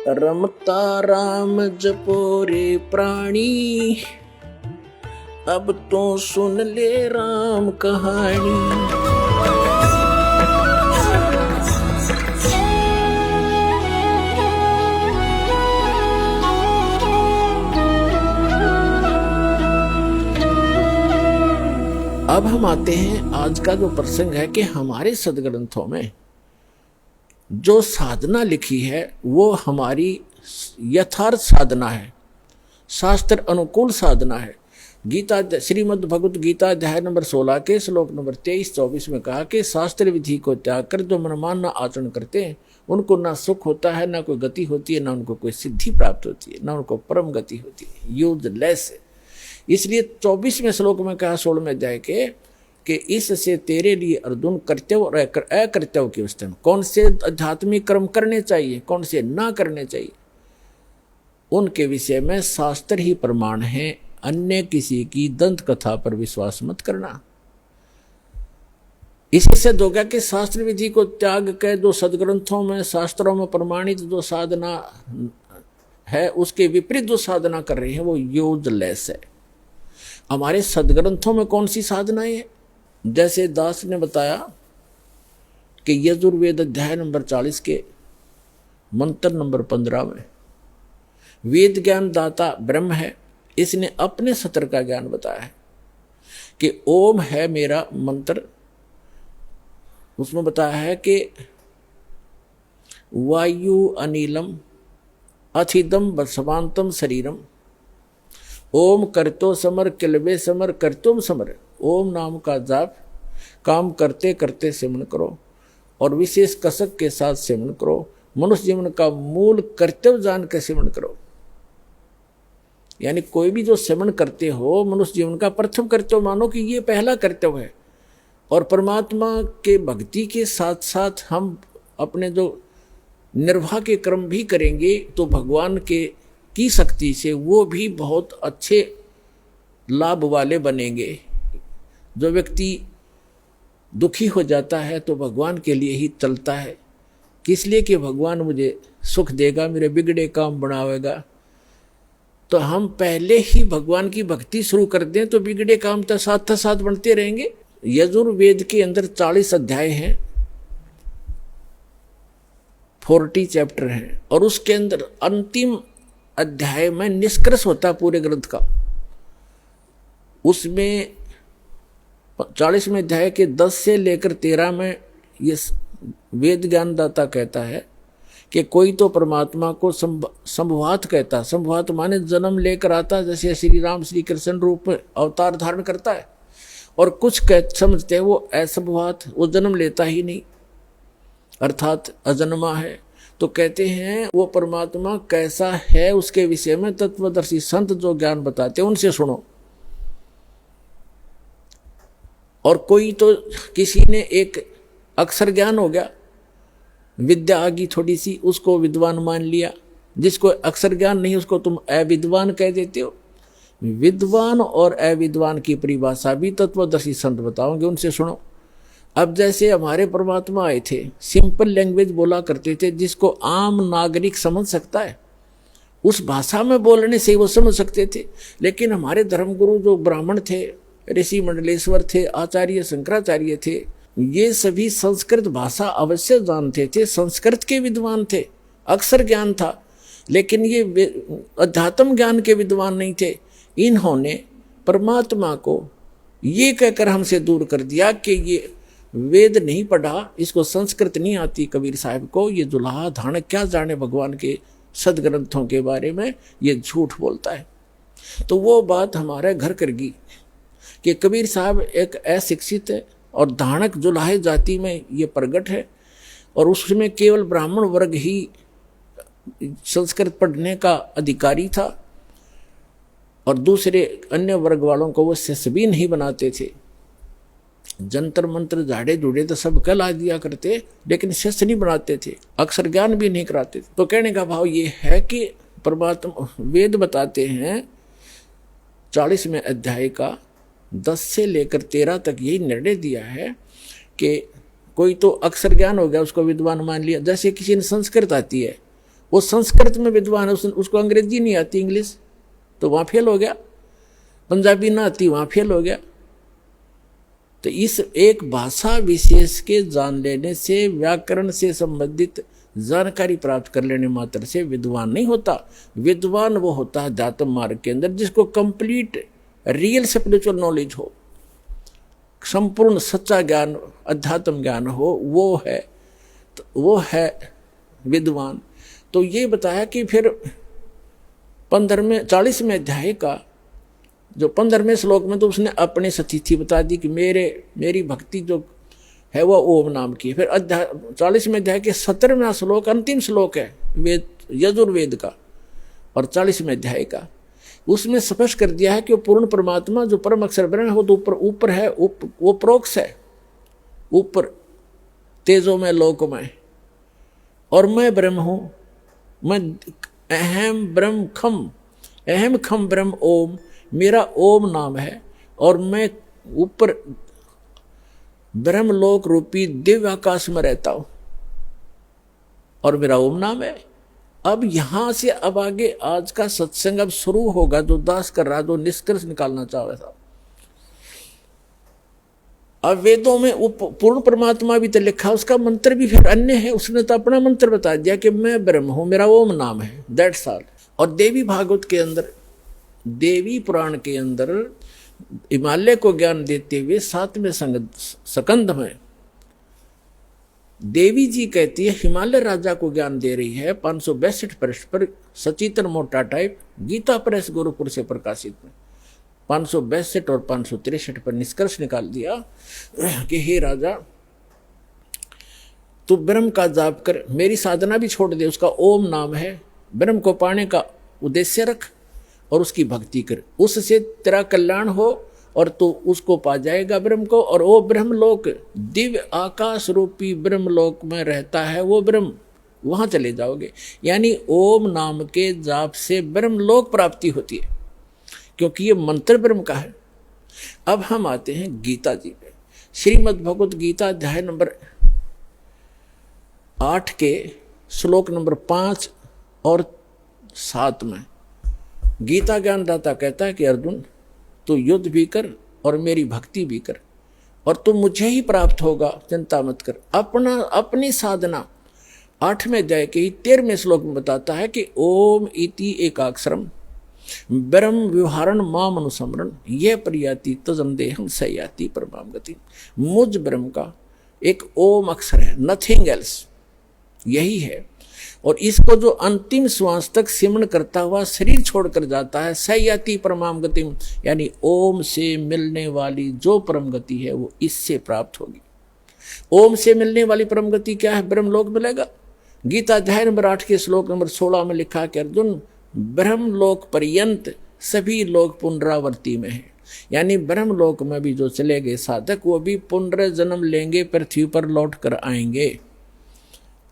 रमता राम जपो रे प्राणी, अब तो सुन ले राम कहानी। अब हम आते हैं आज का जो प्रसंग है कि हमारे सदग्रंथों में जो साधना लिखी है वो हमारी यथार्थ साधना है, शास्त्र अनुकूल साधना है। गीता श्रीमद् भगवत गीता अध्याय नंबर 16 के श्लोक नंबर 23-24 में कहा कि शास्त्र विधि को त्याग कर जो मनमाना आचरण करते हैं उनको ना सुख होता है, ना कोई गति होती है, ना उनको कोई सिद्धि प्राप्त होती है, ना उनको परम गति होती है, यूजलेस है। इसलिए 24वें श्लोक में कहा 16वें अध्याय के कि इससे तेरे लिए अर्जुन कर्तव्य और अकर्तव्य की अवस्था में कौन से आध्यात्मिक कर्म करने चाहिए, कौन से ना करने चाहिए, उनके विषय में शास्त्र ही प्रमाण है। अन्य किसी की दंत कथा पर विश्वास मत करना। इसी से हो गया कि शास्त्र विधि को त्याग कर जो सदग्रंथों में शास्त्रों में प्रमाणित जो साधना है उसके विपरीत जो साधना कर रहे हैं वो यूजलेस है। हमारे सदग्रंथों में कौन सी साधनाएं हैं? जैसे दास ने बताया कि यजुर्वेद अध्याय नंबर 40 के मंत्र नंबर 15 में वेद ज्ञान दाता ब्रह्म है, इसने अपने सत्र का ज्ञान बताया है कि ओम है मेरा मंत्र। उसमें बताया है कि वायु अनिलम अथिदम बसवांतम शरीरम, ओम करतो समर किलबे समर करतुम समर। ओम नाम का जाप काम करते करते सेवन करो और विशेष कसक के साथ सेवन करो। मनुष्य जीवन का मूल कर्तव्य जान के सेवन करो। यानी कोई भी जो सेवन करते हो मनुष्य जीवन का प्रथम कर्तव्य मानो कि ये पहला कर्तव्य है। और परमात्मा के भक्ति के साथ साथ हम अपने जो निर्वाह के कर्म भी करेंगे तो भगवान के की शक्ति से वो भी बहुत अच्छे लाभ वाले बनेंगे। जो व्यक्ति दुखी हो जाता है तो भगवान के लिए ही चलता है, किस लिए कि भगवान मुझे सुख देगा, मेरे बिगड़े काम बनावेगा। तो हम पहले ही भगवान की भक्ति शुरू कर दें तो बिगड़े काम तो साथ बनते रहेंगे। यजुर्वेद के अंदर 40 अध्याय हैं, 40 चैप्टर हैं और उसके अंदर अंतिम अध्याय में निष्कर्ष होता पूरे ग्रंथ का। उसमें 40वें अध्याय के 10 से लेकर 13 में ये वेद ज्ञान दाता कहता है कि कोई तो परमात्मा को संभवात कहता। संभवात माने जन्म लेकर आता, जैसे श्री राम श्री कृष्ण रूप में अवतार धारण करता है। और कुछ समझते हैं वो असंभवात, वो जन्म लेता ही नहीं अर्थात अजन्मा है। तो कहते हैं वो परमात्मा कैसा है उसके विषय में तत्वदर्शी संत जो ज्ञान बताते हैं उनसे सुनो। और कोई तो किसी ने एक अक्षर ज्ञान हो गया, विद्या आ गई थोड़ी सी, उसको विद्वान मान लिया। जिसको अक्षर ज्ञान नहीं उसको तुम अविद्वान कह देते हो। विद्वान और अविद्वान की परिभाषा भी तत्वदर्शी संत बताओगे, उनसे सुनो। अब जैसे हमारे परमात्मा आए थे, सिंपल लैंग्वेज बोला करते थे जिसको आम नागरिक समझ सकता है, उस भाषा में बोलने से वो समझ सकते थे। लेकिन हमारे धर्मगुरु जो ब्राह्मण थे, ऋषि मंडलेश्वर थे, आचार्य शंकराचार्य थे, ये सभी संस्कृत भाषा अवश्य जानते थे, संस्कृत के विद्वान थे, अक्षर ज्ञान था, लेकिन ये अध्यात्म ज्ञान के विद्वान नहीं थे। इन्होंने परमात्मा को ये कहकर हमसे दूर कर दिया कि ये वेद नहीं पढ़ा, इसको संस्कृत नहीं आती कबीर साहब को, ये दुल्हा धान क्या जाने भगवान के सदग्रंथों के बारे में, ये झूठ बोलता है। तो वो बात हमारे घर कर गई कि कबीर साहब एक अशिक्षित है और धानक जुलाहे जाति में ये प्रगट है और उसमें केवल ब्राह्मण वर्ग ही संस्कृत पढ़ने का अधिकारी था और दूसरे अन्य वर्ग वालों को वो शिष्य भी नहीं बनाते थे। जंतर मंत्र झाड़े जुड़े तो सब कला दिया करते, लेकिन शिष्य नहीं बनाते थे, अक्षर ज्ञान भी नहीं कराते थे। तो कहने का भाव ये है कि परमात्मा वेद बताते हैं 40वें अध्याय का 10 से लेकर 13 तक यही निर्णय दिया है कि कोई तो अक्षर ज्ञान हो गया उसको विद्वान मान लिया। जैसे किसी ने संस्कृत आती है वो संस्कृत में विद्वान है, उसको अंग्रेजी नहीं आती, इंग्लिश, तो वहाँ फेल हो गया। पंजाबी ना आती, वहाँ फेल हो गया। तो इस एक भाषा विशेष के जान लेने से, व्याकरण से संबंधित जानकारी प्राप्त कर लेने मात्र से विद्वान नहीं होता। विद्वान वो होता है अध्यात्म मार्ग के अंदर जिसको कंप्लीट रियल स्पिरिचुअल नॉलेज हो, संपूर्ण सच्चा ज्ञान, अध्यात्म ज्ञान हो, वो है विद्वान। तो ये बताया कि फिर 40वें अध्याय का जो 15वें श्लोक में तो उसने अपनी स्थिति बता दी कि मेरी भक्ति जो है वो ओम नाम की। फिर 40वें अध्याय के 17वां श्लोक अंतिम श्लोक है वेद, यजुर्वेद का, और 40वें अध्याय का, उसमें स्पष्ट कर दिया है कि वो पूर्ण परमात्मा जो परम अक्षर ब्रह्म है वो तो ऊपर है, वो प्रोक्ष है, ऊपर तेजो में लोक में, और मैं ब्रह्म हूं, मैं अहम ब्रह्म खम ब्रह्म ओम, मेरा ओम नाम है, और मैं ऊपर ब्रह्मलोक रूपी दिव्य आकाश में रहता हूं, और मेरा ओम नाम है। अब यहां से अब आगे आज का सत्संग अब शुरू होगा, जो दास कर रहा, जो निष्कर्ष निकालना चाह रहा था। अब वेदों में पूर्ण परमात्मा भी तो लिखा, उसका मंत्र भी फिर अन्य है, उसने तो अपना मंत्र बता दिया कि मैं ब्रह्म हूं, मेरा ओम नाम है, दैट्स ऑल। और देवी भागवत के अंदर, देवी पुराण के अंदर हिमालय को ज्ञान देते हुए 7वें स्कंध में देवी जी कहती है, हिमालय राजा को ज्ञान दे रही है 562 पृष्ठ पर, सचेतन मोटा टाइप, गीता प्रेस गुरुपुर से प्रकाशित में 562 और 563 पर निष्कर्ष निकाल दिया कि हे राजा, तू ब्रह्म का जाप कर, मेरी साधना भी छोड़ दे, उसका ओम नाम है, ब्रह्म को पाने का उद्देश्य रख और उसकी भक्ति कर, उससे तेरा कल्याण हो और तू उसको पा जाएगा ब्रह्म को। और वो ब्रह्मलोक दिव्य आकाश रूपी ब्रह्मलोक में रहता है वो ब्रह्म, वहां चले जाओगे। यानी ओम नाम के जाप से ब्रह्मलोक प्राप्ति होती है, क्योंकि ये मंत्र ब्रह्म का है। अब हम आते हैं गीता जी पे। श्रीमद् भगवत गीता अध्याय नंबर 8 के श्लोक नंबर 5 और 7 में गीता ज्ञानदाता कहता है कि अर्जुन, तू युद्ध भी कर और मेरी भक्ति भी कर और तू मुझे ही प्राप्त होगा, चिंता मत कर। अपनी साधना 8वें अध्याय के 13वें श्लोक में बताता है कि ओम इति एकाक्षरम ब्रह्म व्यवहारण माम अनुसमरण ये प्रियाति तजम देहम सयाति परमाम गति। मुझ ब्रह्म का एक ओम अक्षर है, नथिंग एल्स, यही है। और इसको जो अंतिम श्वास तक सिमरण करता हुआ शरीर छोड़कर जाता है, सयाति परमाम गति, यानी ओम से मिलने वाली जो परम गति है वो इससे प्राप्त होगी। ओम से मिलने वाली परम गति क्या है? ब्रह्मलोक मिलेगा। गीता अध्याय नंबर 8 के श्लोक नंबर 16 में लिखा कि अर्जुन, ब्रह्मलोक पर्यंत सभी लोग पुनरावर्ती में हैं, यानी ब्रह्मलोक में भी जो चले गए साधक वो भी पुनर्जन्म लेंगे, पृथ्वी पर लौट कर आएंगे,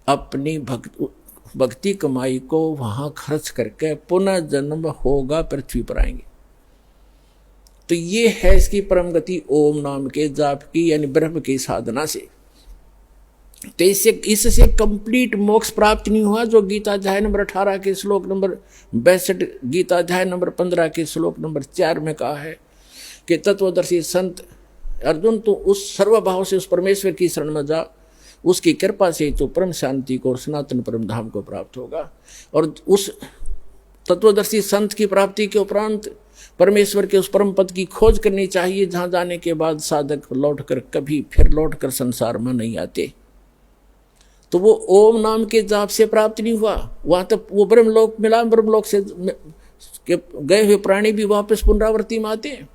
अपनी भक्ति कमाई को वहां खर्च करके पुनः जन्म होगा, पृथ्वी पर आएंगे। तो ये है इसकी परम गति ओम नाम के जाप की, यानी ब्रह्म की साधना से। तो इससे कंप्लीट मोक्ष प्राप्त नहीं हुआ, जो गीता अध्याय नंबर 18 के श्लोक नंबर 62, गीता अध्याय नंबर 15 के श्लोक नंबर 4 में कहा है कि तत्वदर्शी संत अर्जुन, तो उस सर्वभाव से उस परमेश्वर की शरण में जा, उसकी कृपा से तो परम शांति को और सनातन परम धाम को प्राप्त होगा। और उस तत्वदर्शी संत की प्राप्ति के उपरांत परमेश्वर के उस परम पद की खोज करनी चाहिए, जहां जाने के बाद साधक लौटकर कभी फिर लौटकर संसार में नहीं आते। तो वो ओम नाम के जाप से प्राप्त नहीं हुआ, वहां तक वो ब्रह्मलोक मिला, ब्रह्मलोक से गए हुए प्राणी भी वापस पुनरावृत्ति में आते हैं।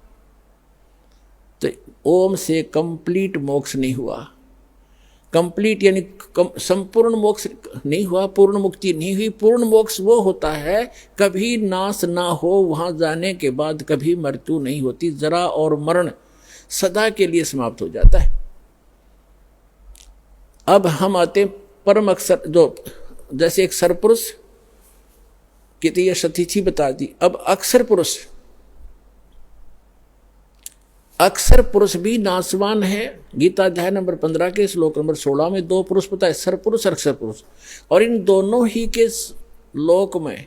तो ओम से कंप्लीट मोक्ष नहीं हुआ, कंप्लीट यानी संपूर्ण मोक्ष नहीं हुआ, पूर्ण मुक्ति नहीं हुई। पूर्ण मोक्ष वो होता है कभी नाश ना हो, वहां जाने के बाद कभी मृत्यु नहीं होती, जरा और मरण सदा के लिए समाप्त हो जाता है। अब हम आते परम अक्षर, जो जैसे एक सरपुरुष की तो यह सतिथि बता दी। अब अक्षर पुरुष, अक्षर पुरुष भी नाशवान है। गीता अध्याय नंबर 15 के श्लोक नंबर 16 में 2 पुरुष बताए, सरपुरुष और अक्षर पुरुष, और इन दोनों ही के लोक में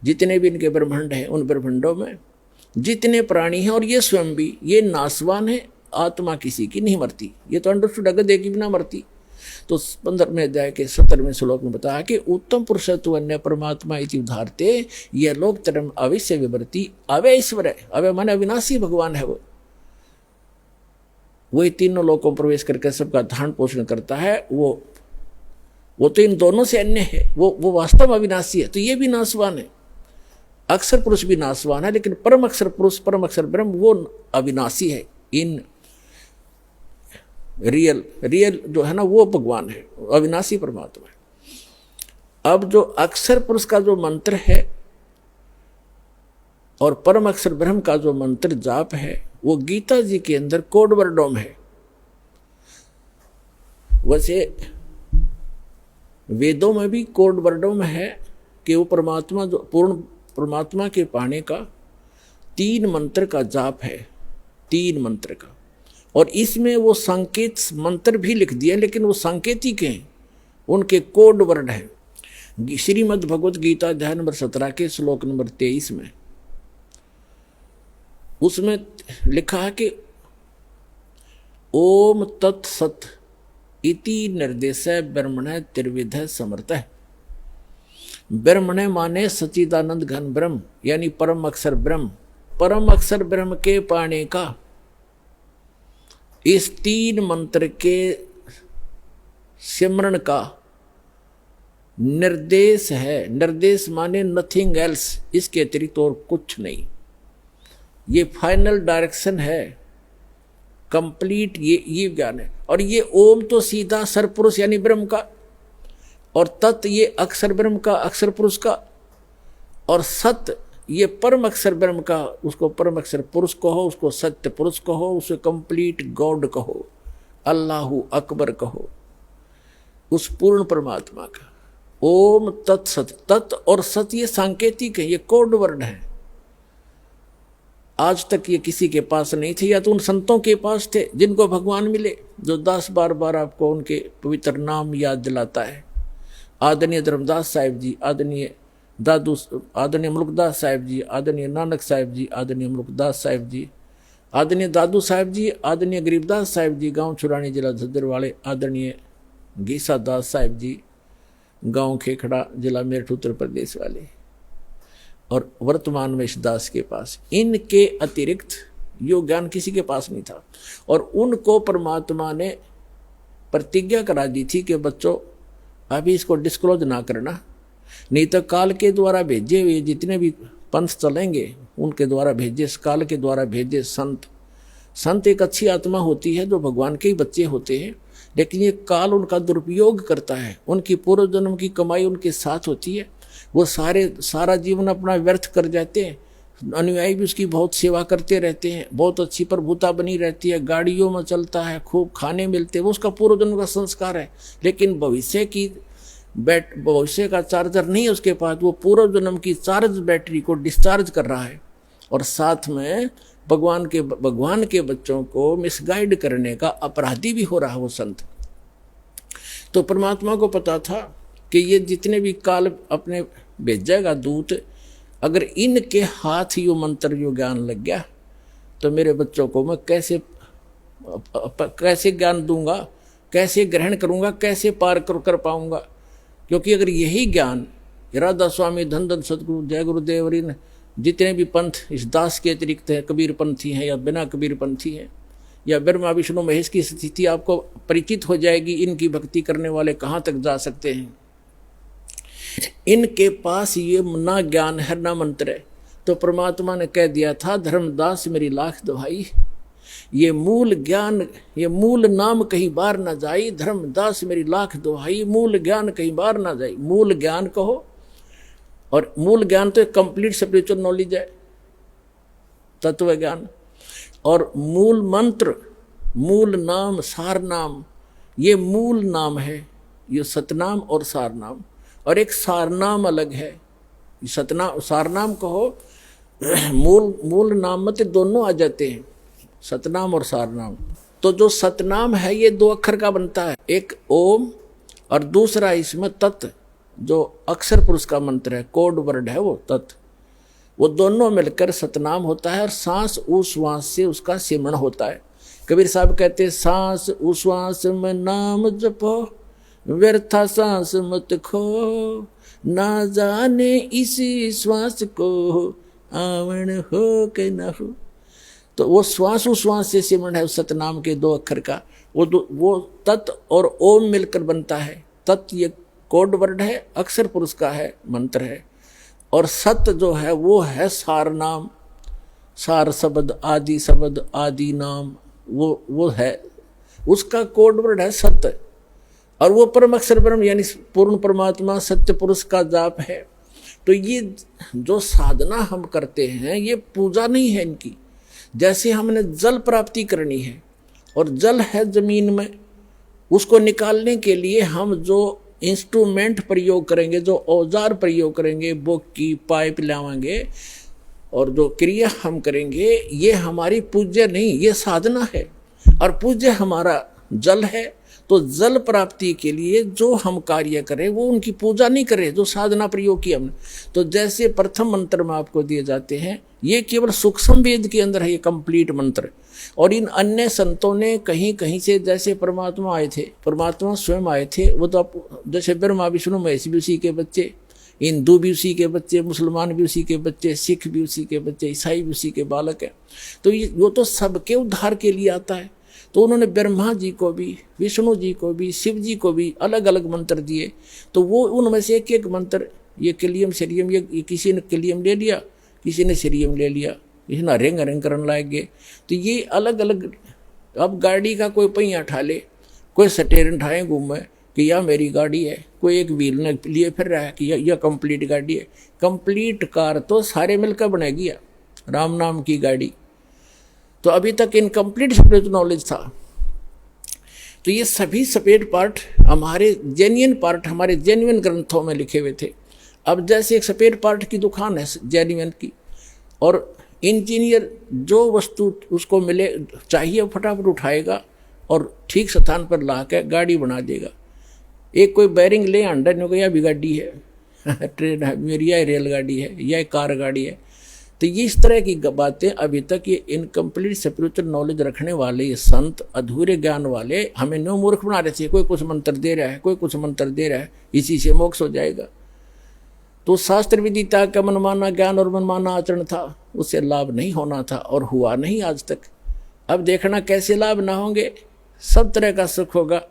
जितने भी इनके ब्रह्मांड हैं, उन ब्रह्मांडों में जितने प्राणी हैं, और ये स्वयं भी, ये नासवान है, आत्मा किसी की नहीं मरती। ये तो अंडरस्टूड, अगर देखी भी ना मरती। तो 15वें अध्याय के 17वें श्लोक में बताया कि उत्तम पुरुषत्व अन्य परमात्मा इति उदाहरते यह लोक तरम अवश्य विवर्ती अवय ईश्वर है। अवय माने अविनाशी भगवान है वो ही तीनों लोकों में प्रवेश करके सबका धारण पोषण करता है। वो तो इन दोनों से अन्य है, वो वास्तव में अविनाशी है। तो ये भी नाशवान है, अक्षर पुरुष भी नाशवान है, लेकिन परम अक्षर पुरुष, परम अक्षर ब्रह्म, वो अविनाशी है। इन रियल जो है ना, वो भगवान है, अविनाशी परमात्मा है। अब जो अक्षर पुरुष का जो मंत्र है और परम अक्षर ब्रह्म का जो मंत्र जाप है, वो गीता जी के अंदर कोड वर्डों में है। वैसे वेदों में भी कोड वर्डों में है कि वो परमात्मा, जो पूर्ण परमात्मा के पाने का 3 मंत्र का जाप है, 3 मंत्र का। और इसमें वो संकेत मंत्र भी लिख दिया, लेकिन वो सांकेतिक हैं, उनके कोड वर्ड हैं। श्रीमद् भगवत गीता अध्याय नंबर 17 के श्लोक नंबर 23 में उसमें लिखा है कि ओम तत्सत इति निर्देश ब्रह्मण त्रिविध समर्थ। ब्रह्मण माने सच्चिदानंद घन ब्रह्म, यानी परम अक्षर ब्रह्म। परम अक्षर ब्रह्म के पाने का इस 3 मंत्र के सिमरण का निर्देश है। निर्देश माने नथिंग एल्स, इसके अतिरिक्त और कुछ नहीं। ये फाइनल डायरेक्शन है, कंप्लीट ये ज्ञान है। और ये ओम तो सीधा सरपुरुष यानी ब्रह्म का, और तत् ये अक्षर ब्रह्म का, अक्षर पुरुष का, और सत ये परम अक्षर ब्रह्म का। उसको परम अक्षर पुरुष कहो, उसको सत्य पुरुष कहो, उसे कंप्लीट गॉड कहो, अल्लाहु अकबर कहो, उस पूर्ण परमात्मा का। ओम तत्सत, तत् और सत ये सांकेतिक है, ये कोड वर्ड है। आज तक ये किसी के पास नहीं थे, या तो उन संतों के पास थे जिनको भगवान मिले, जो 10 बार आपको उनके पवित्र नाम याद दिलाता है। आदरणीय धर्मदास साहिब जी, आदरणीय आदरणीय मुल्कदास साहिब जी, आदरणीय नानक साहिब जी, आदरणीय मुल्कदास साहिब जी, आदरणीय दादू साहिब जी, आदरणीय गरीबदास साहिब जी, गांव छुरानी जिला झज्जर वाले, आदरणीय गीसा दास साहिब जी, गांव खेखड़ा जिला मेरठ उत्तर प्रदेश वाले, और वर्तमान में इस दास के पास, इनके अतिरिक्त यो ज्ञान किसी के पास नहीं था। और उनको परमात्मा ने प्रतिज्ञा करा दी थी कि बच्चों अभी इसको डिस्क्लोज ना करना, नहीं तो काल के द्वारा भेजे हुए जितने भी पंथ चलेंगे उनके द्वारा भेजे, काल के द्वारा भेजे संत एक अच्छी आत्मा होती है जो भगवान के ही बच्चे होते हैं, लेकिन ये काल उनका दुरुपयोग करता है। उनकी पूर्व जन्म की कमाई उनके साथ होती है, वो सारा जीवन अपना व्यर्थ कर जाते हैं। अनुयायी भी उसकी बहुत सेवा करते रहते हैं, बहुत अच्छी प्रभुता बनी रहती है, गाड़ियों में चलता है, खूब खाने मिलते हैं, वो उसका पूर्व जन्म का संस्कार है। लेकिन भविष्य का चार्जर नहीं उसके पास, वो पूर्व जन्म की चार्ज बैटरी को डिस्चार्ज कर रहा है, और साथ में भगवान के बच्चों को मिसगाइड करने का अपराधी भी हो रहा है वो संत। तो परमात्मा को पता था कि ये जितने भी काल अपने भेजेगा दूत, अगर इनके हाथ यो मंत्र यो ज्ञान लग गया तो मेरे बच्चों को मैं कैसे ज्ञान दूंगा, कैसे ग्रहण करूंगा, कैसे पार कर पाऊंगा। क्योंकि अगर यही ज्ञान राधा स्वामी, धन सदगुरु, जय गुरुदेव, इन जितने भी पंथ इस दास के अतिरिक्त है, कबीर पंथी हैं या बिना कबीर पंथी हैं, या ब्रह्मा विष्णु महेश की स्थिति आपको परिचित हो जाएगी। इनकी भक्ति करने वाले कहाँ तक जा सकते हैं। इनके पास ये ना ज्ञान है ना मंत्र है। तो परमात्मा ने कह दिया था, धर्मदास मेरी लाख दुहाई, ये मूल ज्ञान, ये मूल नाम कहीं बार ना जाई। धर्मदास मेरी लाख दुहाई, मूल ज्ञान कहीं बार ना जाई। मूल ज्ञान कहो, और मूल ज्ञान तो कंप्लीट स्पिरिचुअल नॉलेज है, तत्व ज्ञान। और मूल मंत्र, मूल नाम, सार नाम, ये मूल नाम है, ये सतनाम और सार नाम। और एक सारनाम अलग है, सारनाम कहो, मूल नाम में तो दोनों आ जाते हैं, सतनाम और सारनाम। तो जो सतनाम है ये 2 अक्षर का बनता है, एक ओम और दूसरा इसमें तत्, जो अक्षर पुरुष का मंत्र है, कोड वर्ड है वो तत्, वो दोनों मिलकर सतनाम होता है और सांस उश्वास से उसका सिमरण होता है। कबीर साहब कहते हैं सांस उश्वास में नाम जपो, व्यर्था सांस मत खो, ना जाने इसी श्वास को आवण हो के न हो। तो वो श्वास उश्वास से सिमरण है उस सतनाम के 2 अक्षर का, वो तत् और ओम मिलकर बनता है। तत् ये कोड वर्ड है, अक्षर पुरुष का है, मंत्र है। और सत जो है वो है सार नाम, सार शब्द आदि नाम, वो है, उसका कोड वर्ड है सत्य। और वो परम अक्षर ब्रह्म यानी पूर्ण परमात्मा सत्य पुरुष का जाप है। तो ये जो साधना हम करते हैं ये पूजा नहीं है इनकी। जैसे हमने जल प्राप्ति करनी है और जल है जमीन में, उसको निकालने के लिए हम जो इंस्ट्रूमेंट प्रयोग करेंगे, जो औजार प्रयोग करेंगे, बोकी पाइप लाएंगे और जो क्रिया हम करेंगे, ये हमारी पूज्य नहीं, ये साधना है। और पूज्य हमारा जल है। तो जल प्राप्ति के लिए जो हम कार्य करें वो उनकी पूजा नहीं करें, जो साधना प्रयोग की हमने। तो जैसे प्रथम मंत्र में आपको दिए जाते हैं, ये केवल सूक्ष्म वेद के अंदर है ये कंप्लीट मंत्र। और इन अन्य संतों ने कहीं कहीं से, जैसे परमात्मा आए थे, परमात्मा स्वयं आए थे, वो तो आप जैसे ब्रह्मा विष्णु महेश भी उसी के बच्चे, हिंदू भी उसी के बच्चे, मुसलमान भी उसी के बच्चे, सिख भी उसी के बच्चे, ईसाई भी उसी के बालक है। तो ये वो तो सबके उद्धार के लिए आता है। तो उन्होंने ब्रह्मा जी को भी, विष्णु जी को भी, शिव जी को भी अलग अलग मंत्र दिए। तो वो उनमें से एक एक मंत्र, ये किलियम शरीयम, ये किसी ने किलियम ले लिया, किसी ने शरीयम ले लिया, किसी ने अरेंग अरेंग करने लग गए। तो ये अलग अलग, अब गाड़ी का कोई पहिया उठा ले, कोई स्टेयरिंग उठाए घूमे कि यह मेरी गाड़ी है, कोई एक व्हील ने लिए फिर रहा है कि यह कंप्लीट गाड़ी है। कंप्लीट कार तो सारे मिलकर बनेगी राम नाम की गाड़ी। तो अभी तक इनकम्प्लीट स्पिरिचुअल नॉलेज था। तो ये सभी सपेट पार्ट हमारे जेन्युइन पार्ट हमारे जेन्युइन ग्रंथों में लिखे हुए थे। अब जैसे एक सपेट पार्ट की दुकान है जेन्युइन की, और इंजीनियर जो वस्तु उसको मिले चाहिए फटाफट उठाएगा और ठीक स्थान पर ला के गाड़ी बना देगा। एक कोई बैरिंग ले अंडर ने कहा यह भी गाड़ी है ट्रेन है मेरी, यह रेलगाड़ी है, यह कार गाड़ी है। तो ये इस तरह की बातें अभी तक ये इनकम्प्लीट स्पिरिचुअल नॉलेज रखने वाले ये संत, अधूरे ज्ञान वाले हमें नो मूर्ख बना रहे थे। कोई कुछ मंत्र दे रहा है, कोई कुछ मंत्र दे रहा है, इसी से मोक्ष हो जाएगा। तो शास्त्र विदिता का मनमाना ज्ञान और मनमाना आचरण था, उससे लाभ नहीं होना था और हुआ नहीं आज तक। अब देखना कैसे लाभ ना होंगे। सब तरह का सुख होगा,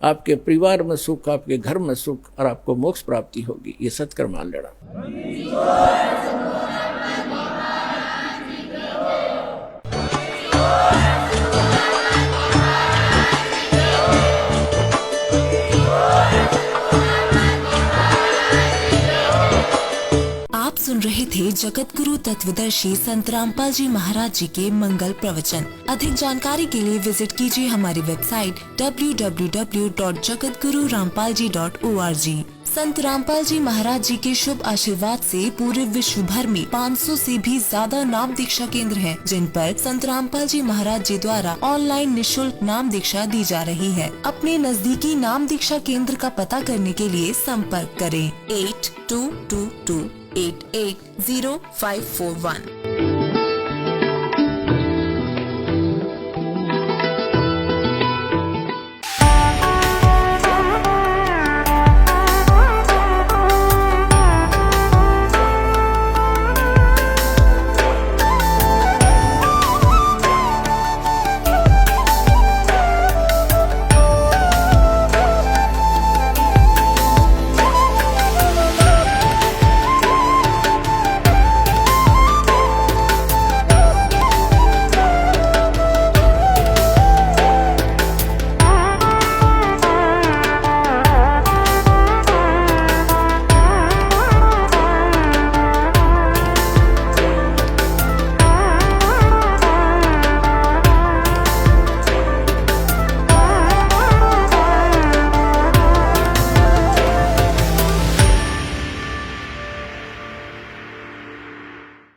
आपके परिवार में सुख, आपके घर में सुख, और आपको मोक्ष प्राप्ति होगी। ये सत्कर्म मान लेना। आप सुन रहे थे जगत गुरु तत्वदर्शी संत रामपाल जी महाराज जी के मंगल प्रवचन। अधिक जानकारी के लिए विजिट कीजिए हमारी वेबसाइट www.jagatgururampalji.org। संत रामपाल जी महाराज जी के शुभ आशीर्वाद से पूरे विश्व भर में 500 से भी ज्यादा नाम दीक्षा केंद्र हैं, जिन पर संत रामपाल जी महाराज जी द्वारा ऑनलाइन निशुल्क नाम दीक्षा दी जा रही है। अपने नजदीकी नाम दीक्षा केंद्र का पता करने के लिए संपर्क करें 8222880541।